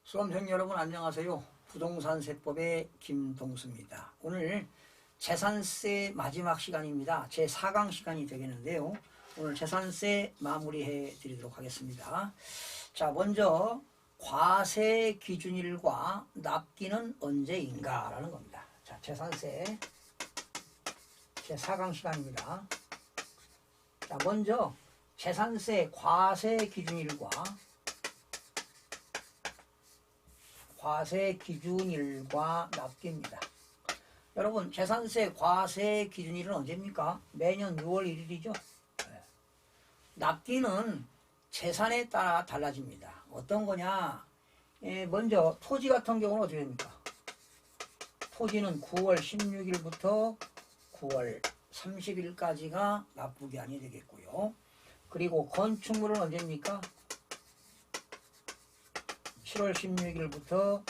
수험생 여러분 안녕하세요. 부동산 세법의 김동수입니다. 오늘 재산세 마지막 시간입니다. 제 4강 시간이 되겠는데요. 오늘 재산세 마무리해 드리도록 하겠습니다. 자, 먼저 과세 기준일과 납기는 언제인가 라는 겁니다. 자, 재산세 제 4강 시간입니다. 자, 먼저 재산세 과세 기준일과 과세 기준일과 납기입니다. 여러분, 재산세 과세 기준일은 언제입니까? 매년 6월 1일이죠. 납기는 재산에 따라 달라집니다. 어떤 거냐? 먼저 토지 같은 경우는 어떻게 됩니까? 토지는 9월 16일부터 9월 30일까지가 납부기한이 되겠고요. 그리고 건축물은 언제입니까? 7월 16일부터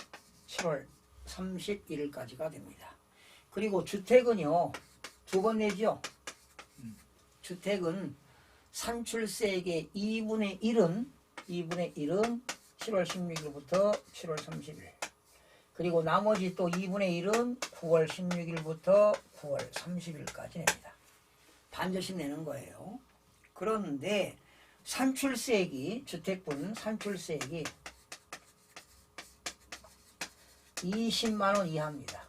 7월 31일까지가 됩니다. 그리고 주택은요, 두 번 내죠. 주택은 산출세액의 2분의 1은 7월 16일부터 7월 30일. 그리고 나머지 또 2분의 1은 9월 16일부터 9월 30일까지 냅니다. 반드시 내는 거예요. 그런데 산출세액이, 주택분 산출세액이 20만원 이하입니다.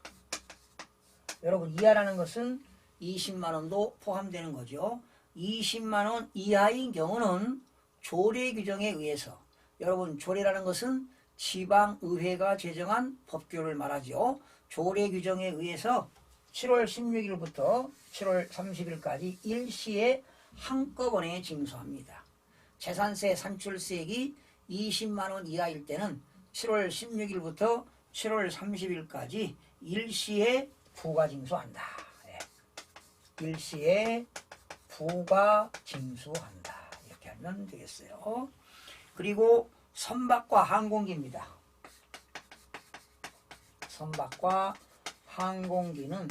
여러분, 이하라는 것은 20만원도 포함되는 거죠. 20만원 이하인 경우는 조례 규정에 의해서, 여러분, 조례라는 것은 지방의회가 제정한 법규를 말하죠. 조례 규정에 의해서 7월 16일부터 7월 30일까지 일시에 한꺼번에 징수합니다. 재산세 산출세액이 20만원 이하일 때는 7월 16일부터 7월 30일까지 일시에 부가징수한다. 일시에 부가징수한다. 이렇게 하면 되겠어요. 그리고 선박과 항공기입니다. 선박과 항공기는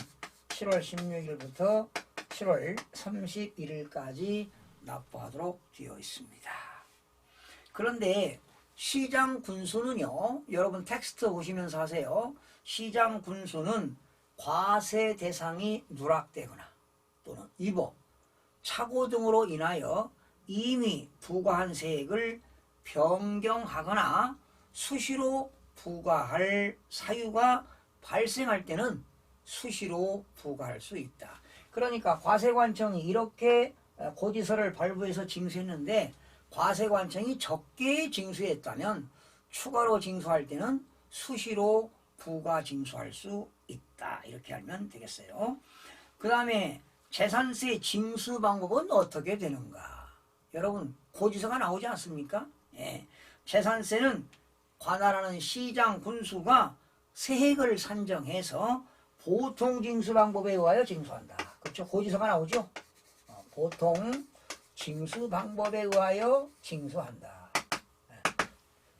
7월 16일부터 7월 31일까지 납부하도록 되어 있습니다. 그런데 시장 군수는요, 여러분 텍스트 보시면서 하세요. 시장 군수는 과세 대상이 누락되거나 또는 위법, 착오 등으로 인하여 이미 부과한 세액을 변경하거나 수시로 부과할 사유가 발생할 때는 수시로 부과할 수 있다. 그러니까 과세관청이 이렇게 고지서를 발부해서 징수했는데 과세관청이 적게 징수했다면 추가로 징수할 때는 수시로 부가 징수할 수 있다. 이렇게 알면 되겠어요. 그 다음에 재산세 징수 방법은 어떻게 되는가? 여러분, 고지서가 나오지 않습니까? 재산세는 관할하는 시장 군수가 세액을 산정해서 보통 징수 방법에 의하여 징수한다. 그렇죠? 고지서가 나오죠? 보통 징수 방법에 의하여 징수한다.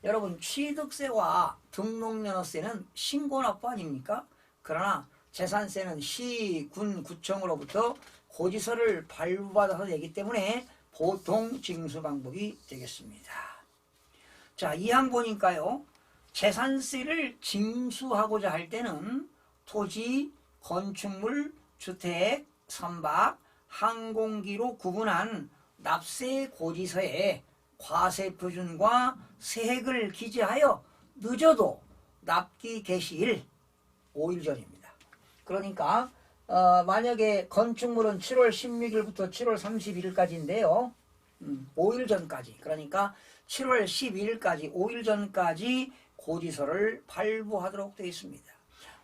여러분, 취득세와 등록면허세는 신고납부 아닙니까? 그러나 재산세는 시, 군, 구청으로부터 고지서를 발부받아서 내기 때문에 보통 징수 방법이 되겠습니다. 자, 이 항 보니까요, 재산세를 징수하고자 할 때는 토지, 건축물, 주택, 선박, 항공기로 구분한 납세 고지서에 과세 표준과 세액을 기재하여 늦어도 납기 개시일 5일 전입니다. 그러니까 만약에 건축물은 7월 16일부터 7월 31일까지인데요. 5일 전까지, 그러니까 7월 12일까지 5일 전까지 고지서를 발부하도록 되어 있습니다.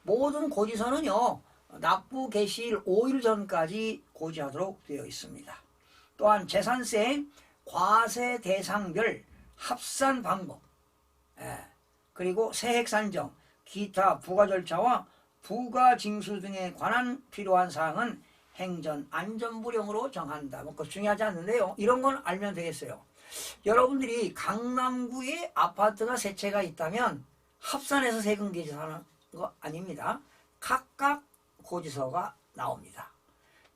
모든 고지서는요, 납부 개시일 5일 전까지 고지하도록 되어 있습니다. 또한 재산세 과세 대상별 합산 방법, 그리고 세액 산정, 기타 부과 절차와 부가 징수 등에 관한 필요한 사항은 행정안전부령으로 정한다. 뭐 그거 중요하지 않는데요. 이런 건 알면 되겠어요. 여러분들이 강남구에 아파트가 세 채가 있다면 합산해서 세금 계산하는 거 아닙니다. 각각 고지서가 나옵니다.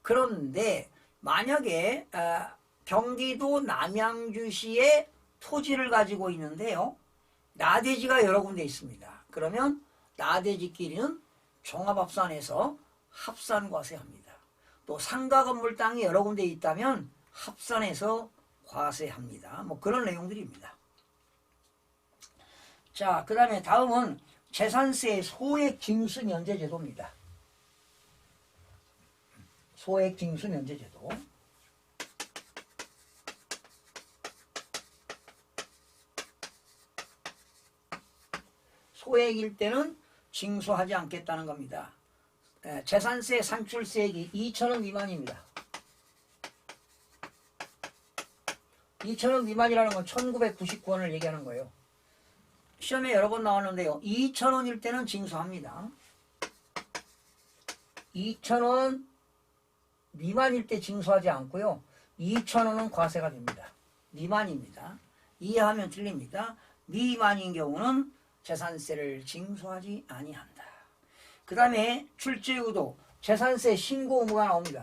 그런데 만약에 경기도 남양주시에 토지를 가지고 있는데요, 나대지가 여러 군데 있습니다. 그러면 나대지끼리는 종합합산해서 합산과세합니다. 또 상가 건물 땅이 여러 군데 있다면 합산해서 과세합니다. 뭐 그런 내용들입니다. 자, 그 다음에 다음은 재산세 소액징수면제제도입니다. 소액징수면제제도. 소액일 때는 징수하지 않겠다는 겁니다. 재산세 산출세액이 2,000원 미만입니다. 2,000원 미만이라는 건 1999원을 얘기하는 거예요. 시험에 여러 번 나왔는데요. 2,000원일 때는 징수합니다. 2,000원 미만일 때 징수하지 않고요. 2,000원은 과세가 됩니다. 미만입니다. 이해하면 틀립니다. 미만인 경우는 재산세를 징수하지 아니한다. 그 다음에 출제의도 재산세 신고 의무가 나옵니다.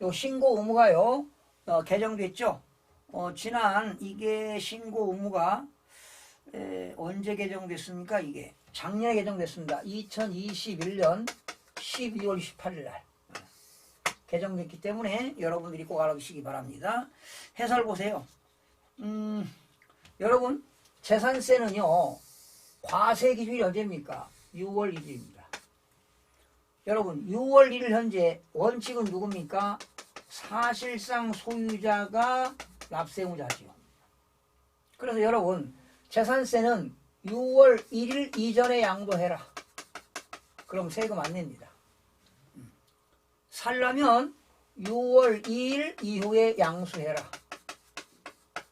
요 신고 의무가요 개정됐죠. 지난 이게 신고 의무가 언제 개정됐습니까? 이게 작년에 개정됐습니다. 2021년 12월 18일 날 개정됐기 때문에 여러분들이 꼭 알아두시기 바랍니다. 해설 보세요. 여러분 재산세는요 과세 기준이 언제입니까? 6월 1일입니다. 여러분 6월 1일 현재 원칙은 누굽니까? 사실상 소유자가 납세의무자지요. 그래서 여러분 재산세는 6월 1일 이전에 양도해라. 그럼 세금 안 냅니다. 살려면 6월 2일 이후에 양수해라.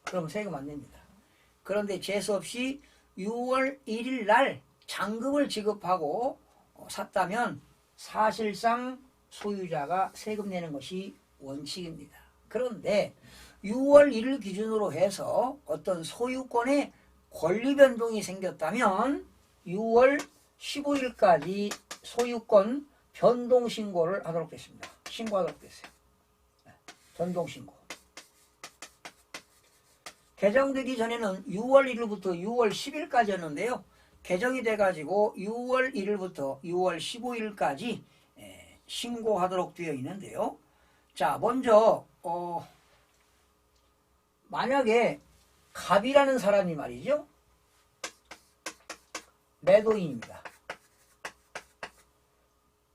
그럼 세금 안 냅니다. 그런데 재수없이 6월 1일 날 잔금을 지급하고 샀다면 사실상 소유자가 세금 내는 것이 원칙입니다. 그런데 6월 1일 기준으로 해서 어떤 소유권의 권리 변동이 생겼다면 6월 15일까지 소유권 변동 신고를 하도록 됐습니다. 신고하도록 됐어요. 변동 신고. 개정되기 전에는 6월 1일부터 6월 10일까지였는데요. 개정이 돼가지고 6월 1일부터 6월 15일까지 신고하도록 되어 있는데요. 자, 먼저 만약에 갑이라는 사람이 말이죠. 매도인입니다.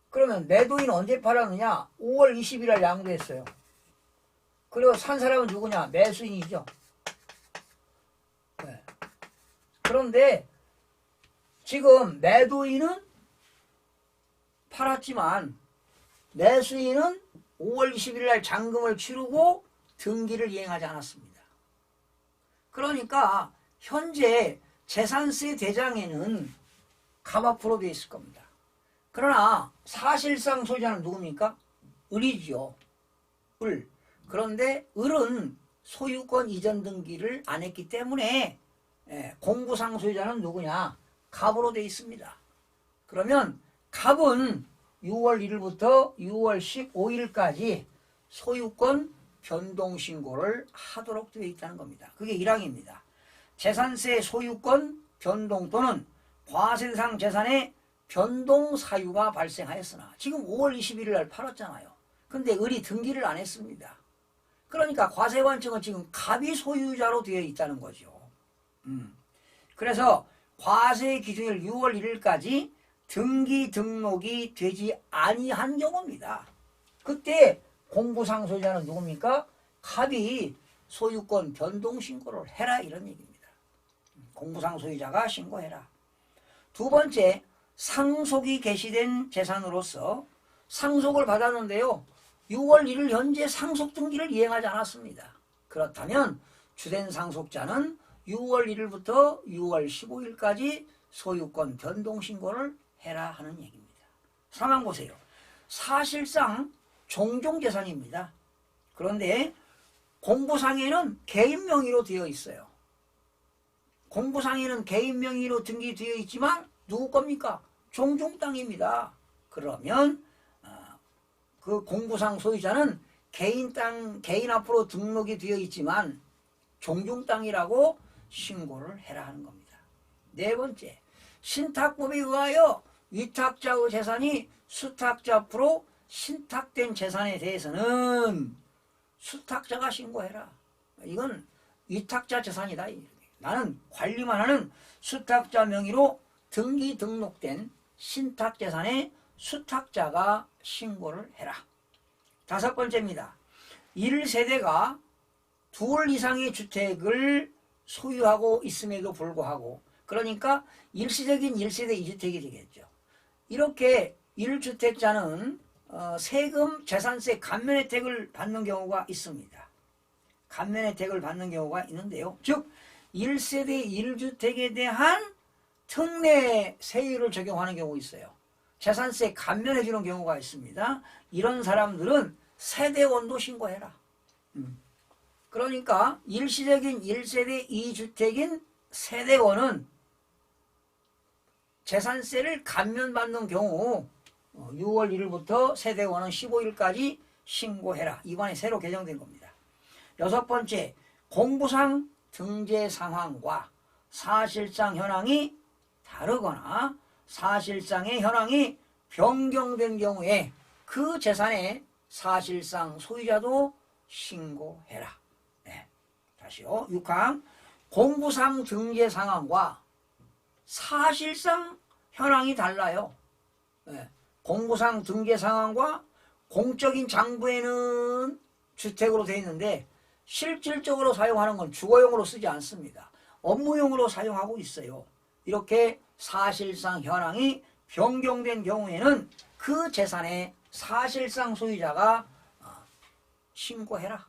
그러면 매도인 언제 팔았느냐? 5월 20일날 양도했어요. 그리고 산 사람은 누구냐? 매수인이죠. 네. 그런데 지금 매도인은 팔았지만 매수인은 5월 20일날 잔금을 치르고 등기를 이행하지 않았습니다. 그러니까 현재 재산세 대장에는 갑 앞으로 되어 있을 겁니다. 그러나 사실상 소유자는 누굽니까? 을이죠. 을. 그런데 을은 소유권 이전 등기를 안 했기 때문에 공구상 소유자는 누구냐? 갑으로 되어 있습니다. 그러면 갑은 6월 1일부터 6월 15일까지 소유권 변동신고를 하도록 되어 있다는 겁니다. 그게 1항입니다. 재산세 소유권 변동 또는 과세 대상 재산의 변동 사유가 발생하였으나 지금 5월 21일 날 팔았잖아요. 근데 을이 등기를 안 했습니다. 그러니까 과세관청은 지금 갑이 소유자로 되어 있다는 거죠. 그래서 과세 기준일 6월 1일까지 등기 등록이 되지 아니한 경우입니다. 그때 공구상 소유자는 누굽니까? 갑이 소유권 변동 신고를 해라 이런 얘기입니다. 공구상 소유자가 신고해라. 두 번째, 상속이 개시된 재산으로서 상속을 받았는데요. 6월 1일 현재 상속 등기를 이행하지 않았습니다. 그렇다면 주된 상속자는 6월 1일부터 6월 15일까지 소유권 변동 신고를 해라 하는 얘기입니다. 3항 보세요. 사실상 종종재산입니다. 그런데 공부상에는 개인 명의로 되어 있어요. 공부상에는 개인 명의로 등기되어 있지만 누구 겁니까? 종종 땅입니다. 그러면 그 공부상 소유자는 개인 땅, 개인 앞으로 등록이 되어 있지만 종중 땅이라고 신고를 해라 하는 겁니다. 네 번째, 신탁법에 의하여 위탁자의 재산이 수탁자 앞으로 신탁된 재산에 대해서는 수탁자가 신고해라. 이건 위탁자 재산이다. 나는 관리만 하는 수탁자 명의로 등기 등록된 신탁재산에 수탁자가 신고를 해라. 다섯 번째입니다. 1세대가 둘 이상의 주택을 소유하고 있음에도 불구하고, 그러니까 일시적인 1세대 2주택이 되겠죠. 이렇게 1주택자는 세금 재산세 감면 혜택을 받는 경우가 있습니다. 감면 혜택을 받는 경우가 있는데요. 즉 1세대 1주택에 대한 특례 세율을 적용하는 경우가 있어요. 재산세 감면해 주는 경우가 있습니다. 이런 사람들은 세대원도 신고해라. 그러니까 일시적인 1세대 2주택인 세대원은 재산세를 감면받는 경우 6월 1일부터 세대원은 15일까지 신고해라. 이번에 새로 개정된 겁니다. 여섯 번째, 공부상 등재 상황과 사실상 현황이 다르거나 사실상의 현황이 변경된 경우에 그 재산의 사실상 소유자도 신고해라. 네. 다시요. 6항, 공부상 등재 상황과 사실상 현황이 달라요. 네. 공부상 등재 상황과 공적인 장부에는 주택으로 되어 있는데 실질적으로 사용하는 건 주거용으로 쓰지 않습니다. 업무용으로 사용하고 있어요. 이렇게 사실상 현황이 변경된 경우에는 그 재산의 사실상 소유자가 신고해라.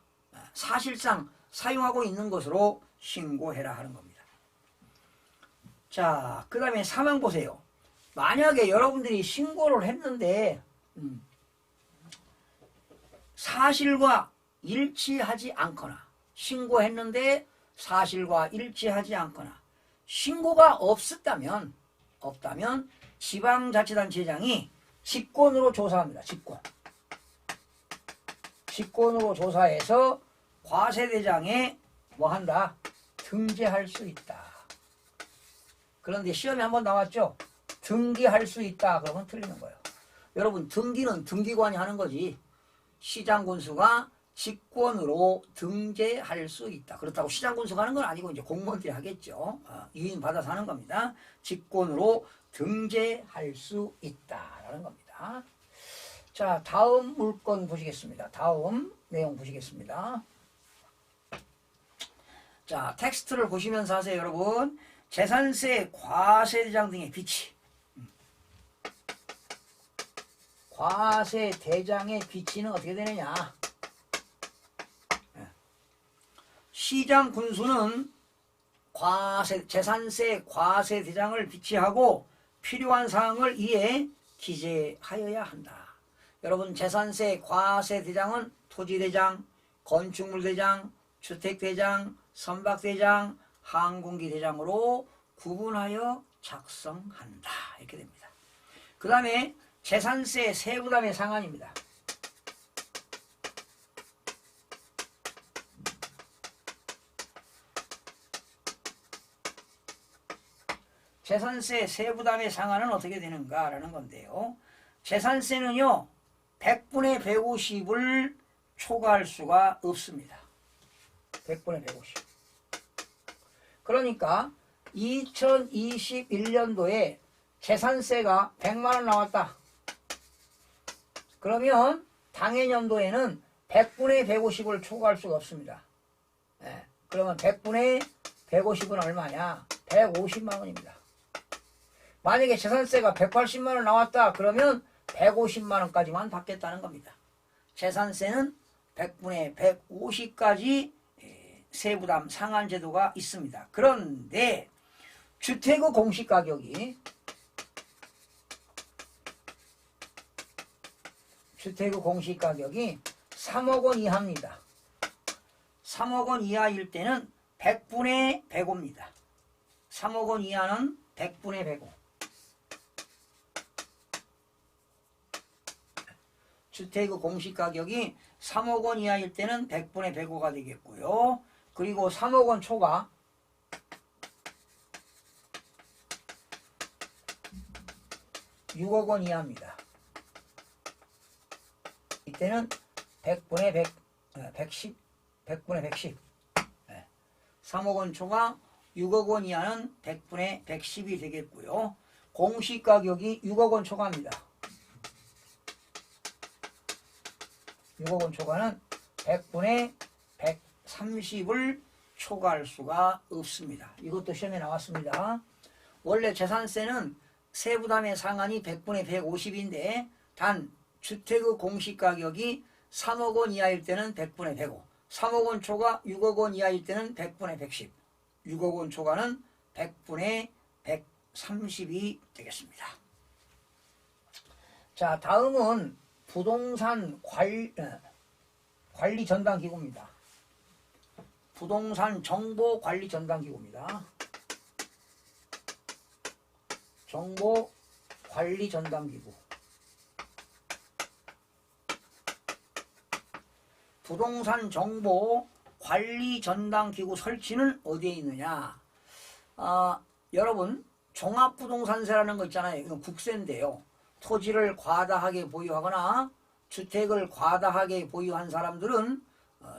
사실상 사용하고 있는 것으로 신고해라 하는 겁니다. 자, 그 다음에 3항 보세요. 만약에 여러분들이 신고를 했는데 사실과 일치하지 않거나, 신고했는데 사실과 일치하지 않거나 신고가 없다면 지방자치단체장이 직권으로 조사합니다. 직권으로 조사해서 과세대장에 뭐 한다? 등재할 수 있다. 그런데 시험에 한번 나왔죠? 등기할 수 있다. 그러면 틀리는 거예요. 여러분, 등기는 등기관이 하는 거지. 시장군수가 직권으로 등재할 수 있다. 그렇다고 시장군수가 하는 건 아니고 이제 공무원들이 하겠죠. 유인 받아서 하는 겁니다. 직권으로 등재할 수 있다라는 겁니다. 자, 다음 물건 보시겠습니다. 다음 내용 보시겠습니다. 자, 텍스트를 보시면서 하세요, 여러분. 재산세, 과세대장 등의 비치. 과세대장의 비치는 어떻게 되느냐? 시장 군수는 재산세 과세대장을 비치하고 필요한 사항을 이에 기재하여야 한다. 여러분, 재산세 과세대장은 토지대장, 건축물대장, 주택대장, 선박대장, 항공기대장으로 구분하여 작성한다. 이렇게 됩니다. 그 다음에 재산세 세부담의 상한입니다. 재산세 세부담의 상한은 어떻게 되는가라는 건데요. 재산세는요, 100분의 150을 초과할 수가 없습니다. 100분의 150. 그러니까 2021년도에 재산세가 100만원 나왔다. 그러면 당해년도에는 100분의 150을 초과할 수가 없습니다. 네. 그러면 100분의 150은 얼마냐? 150만원입니다. 만약에 재산세가 180만원 나왔다. 그러면 150만원까지만 받겠다는 겁니다. 재산세는 100분의 150까지 세부담 상한 제도가 있습니다. 그런데 주택의 공시가격이 3억 원 이하입니다. 3억 원 이하일 때는 100분의 105입니다. 3억 원 이하는 100분의 105. 주택의 공시가격이 3억 원 이하일 때는 100분의 105가 되겠고요. 그리고 3억 원 초과 6억 원 이하입니다. 이때는 100분의 100, 110, 100분의 110. 3억 원 초과 6억 원 이하는 100분의 110이 되겠고요. 공시가격이 6억 원 초과입니다. 6억 원 초과는 100분의 130을 초과할 수가 없습니다. 이것도 시험에 나왔습니다. 원래 재산세는 세부담의 상한이 100분의 150인데 단 주택의 공시가격이 3억 원 이하일 때는 100분의 105, 3억 원 초과 6억 원 이하일 때는 100분의 110, 6억 원 초과는 100분의 130이 되겠습니다. 자, 다음은 부동산 관리 전담 기구입니다. 부동산 정보 관리 전담 기구입니다. 정보 관리 전담 기구. 부동산 정보 관리 전담 기구 설치는 어디에 있느냐? 여러분, 종합부동산세라는 거 있잖아요. 이건 국세인데요. 토지를 과다하게 보유하거나 주택을 과다하게 보유한 사람들은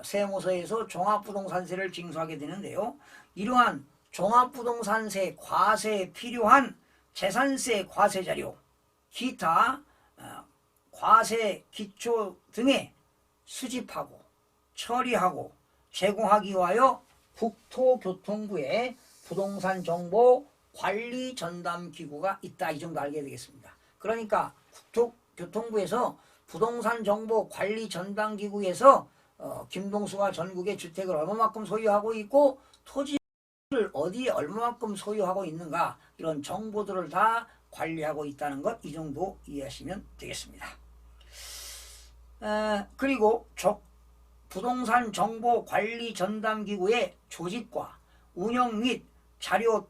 세무서에서 종합부동산세를 징수하게 되는데요. 이러한 종합부동산세 과세에 필요한 재산세 과세자료, 기타 과세 기초 등에 수집하고 처리하고 제공하기 위하여 국토교통부에 부동산 정보 관리 전담 기구가 있다. 이 정도 알게 되겠습니다. 그러니까 국토교통부에서 부동산 정보 관리 전담 기구에서 김동수가 전국의 주택을 얼마만큼 소유하고 있고 토지를 어디에 얼마만큼 소유하고 있는가 이런 정보들을 다 관리하고 있다는 것 이 정도 이해하시면 되겠습니다. 그리고 부동산 정보 관리 전담 기구의 조직과 운영 및 자료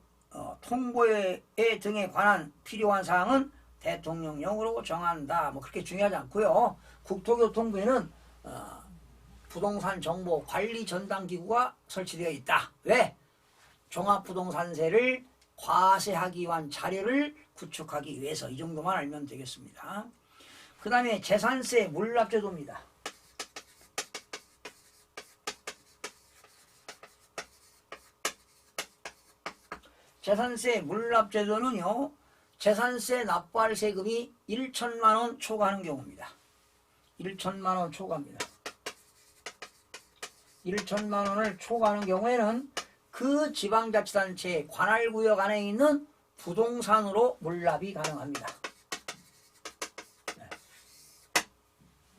통보에 등에 관한 필요한 사항은 대통령령으로 정한다. 뭐 그렇게 중요하지 않고요. 국토교통부에는 부동산 정보 관리 전담 기구가 설치되어 있다. 왜? 종합부동산세를 과세하기 위한 자료를 구축하기 위해서 이 정도만 알면 되겠습니다. 그 다음에 재산세 물납제도입니다. 재산세 물납제도는요. 재산세 납부할 세금이 1천만 원 초과하는 경우입니다. 1천만 원 초과입니다. 1천만 원을 초과하는 경우에는 그 지방자치단체의 관할구역 안에 있는 부동산으로 물납이 가능합니다.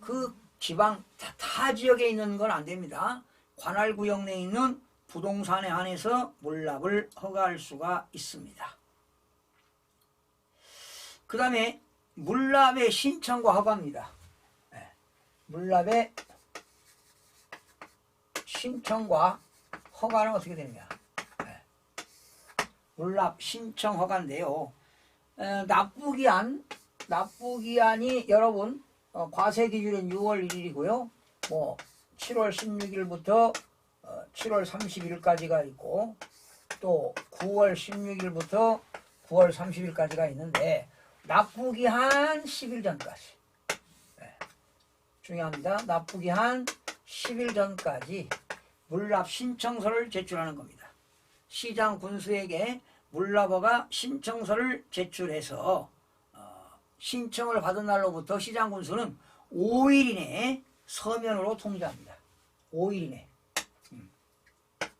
그 지방 타 지역에 있는 건 안 됩니다. 관할구역 내에 있는 부동산에 한해서 물납을 허가할 수가 있습니다. 그 다음에 물납의 신청과 허가입니다. 물납의 신청과 허가는 어떻게 되느냐? 물납 신청 허가인데요. 납부기한이 여러분 과세 기준은 6월 1일이고요. 뭐 7월 16일부터 7월 31일까지가 있고 또 9월 16일부터 9월 30일까지가 있는데 납부기한 10일 전까지 중요합니다. 납부기한 10일 전까지 물납 신청서를 제출하는 겁니다. 시장 군수에게 물납허가 신청서를 제출해서 신청을 받은 날로부터 시장 군수는 5일 이내에 서면으로 통지합니다. 5일 이내.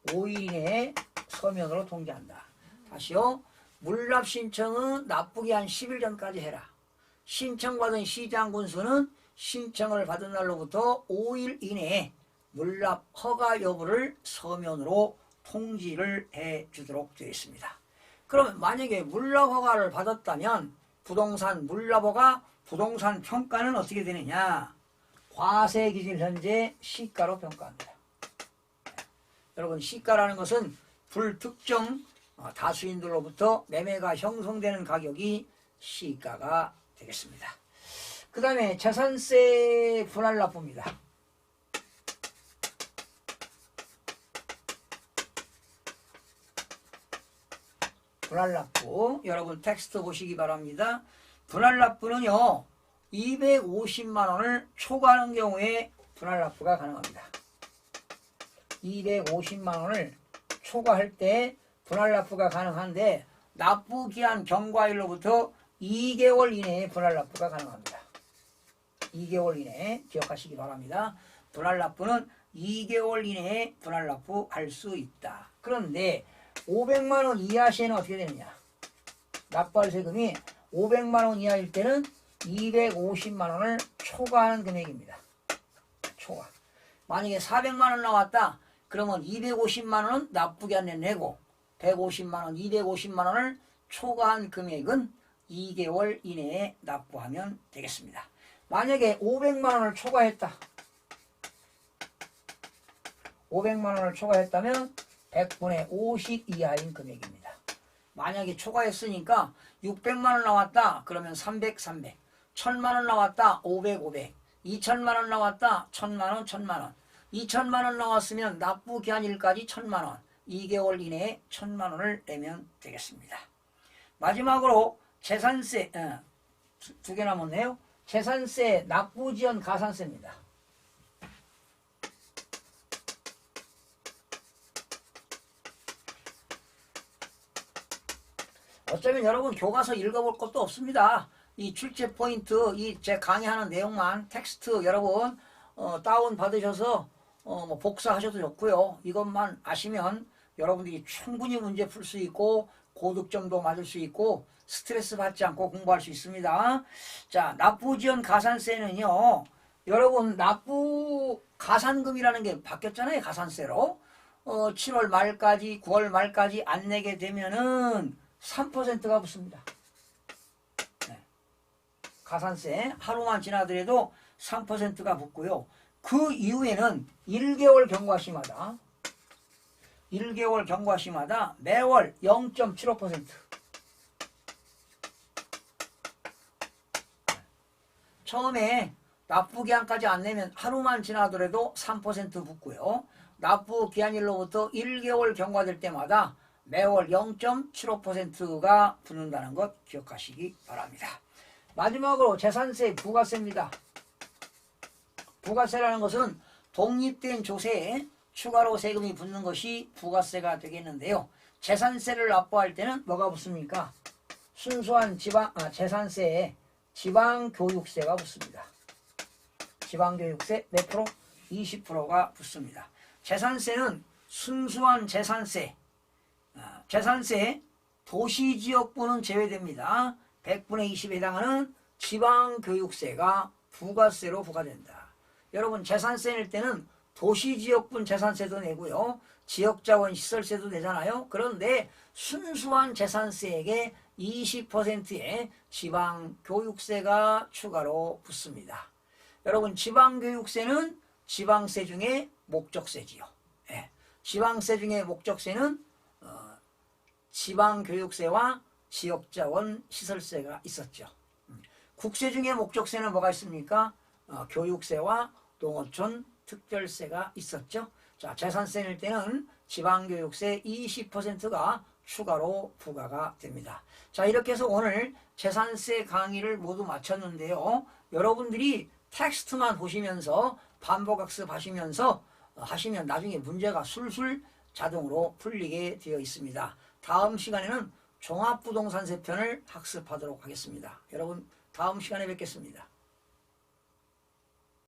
5일 이내에 서면으로 통지한다. 다시요. 물납 신청은 납부기한 10일 전까지 해라. 신청받은 시장 군수는 신청을 받은 날로부터 5일 이내에 물납 허가 여부를 서면으로 통지를 해 주도록 되어 있습니다. 그러면 만약에 물납 허가를 받았다면 부동산 물납 허가 부동산 평가는 어떻게 되느냐? 과세 기준 현재 시가로 평가합니다. 여러분 시가라는 것은 불특정 다수인들로부터 매매가 형성되는 가격이 시가가 되겠습니다. 그 다음에 재산세 분할 납부입니다. 분할납부. 여러분 텍스트 보시기 바랍니다. 분할납부는요. 250만 원을 초과하는 경우에 분할납부가 가능합니다. 250만 원을 초과할 때 분할납부가 가능한데 납부기한 경과일로부터 2개월 이내에 분할납부가 가능합니다. 2개월 이내에 기억하시기 바랍니다. 분할납부는 2개월 이내에 분할납부할 수 있다. 그런데 500만 원 이하 시에는 어떻게 되느냐? 납부할 세금이 500만 원 이하일 때는 250만 원을 초과하는 금액입니다. 초과. 만약에 400만 원 나왔다. 그러면 250만 원은 납부기한에 내고 150만 원, 250만 원을 초과한 금액은 2개월 이내에 납부하면 되겠습니다. 만약에 500만 원을 초과했다. 500만 원을 초과했다면 100분의 50 이하인 금액입니다. 만약에 초과했으니까 600만 원 나왔다. 그러면 300, 300. 1000만 원 나왔다. 500, 500. 2000만 원 나왔다. 1000만 원, 1000만 원. 2000만 원 나왔으면 납부 기한일까지 1000만 원. 2개월 이내에 1000만 원을 내면 되겠습니다. 마지막으로 재산세, 두 개 남았네요. 재산세, 납부지연 가산세입니다. 어쩌면 여러분 교과서 읽어볼 것도 없습니다. 이 출제 포인트, 이 제 강의하는 내용만 텍스트 여러분 다운 받으셔서 뭐 복사하셔도 좋고요. 이것만 아시면 여러분들이 충분히 문제 풀 수 있고 고득점도 맞을 수 있고 스트레스 받지 않고 공부할 수 있습니다. 자, 납부지연 가산세는요. 여러분 납부 가산금이라는 게 바뀌었잖아요. 가산세로. 7월 말까지 9월 말까지 안 내게 되면은 3%가 붙습니다. 네. 가산세 하루만 지나더라도 3%가 붙고요. 그 이후에는 1개월 경과시마다 1개월 경과시마다 매월 0.75% 처음에 납부기한까지 안 내면 하루만 지나더라도 3% 붙고요. 납부기한일로부터 1개월 경과될 때마다 매월 0.75%가 붙는다는 것 기억하시기 바랍니다. 마지막으로 재산세 부가세입니다. 부가세라는 것은 독립된 조세에 추가로 세금이 붙는 것이 부가세가 되겠는데요. 재산세를 납부할 때는 뭐가 붙습니까? 순수한 재산세에 지방교육세가 붙습니다. 지방교육세 몇 프로? 20%가 붙습니다. 재산세는 순수한 재산세, 재산세 도시지역부는 제외됩니다. 100분의 20에 해당하는 지방교육세가 부가세로 부과된다. 여러분 재산세 낼 때는 도시지역분 재산세도 내고요. 지역자원 시설세도 내잖아요. 그런데 순수한 재산세에게 20%의 지방교육세가 추가로 붙습니다. 여러분 지방교육세는 지방세 중에 목적세지요. 네. 지방세 중에 목적세는 지방교육세와 지역자원 시설세가 있었죠. 국세 중에 목적세는 뭐가 있습니까? 교육세와 농어촌 특별세가 있었죠. 자, 재산세 낼 때는 지방교육세 20%가 추가로 부과가 됩니다. 자, 이렇게 해서 오늘 재산세 강의를 모두 마쳤는데요. 여러분들이 텍스트만 보시면서 반복학습 하시면서 하시면 나중에 문제가 술술 자동으로 풀리게 되어 있습니다. 다음 시간에는 종합부동산세 편을 학습하도록 하겠습니다. 여러분 다음 시간에 뵙겠습니다.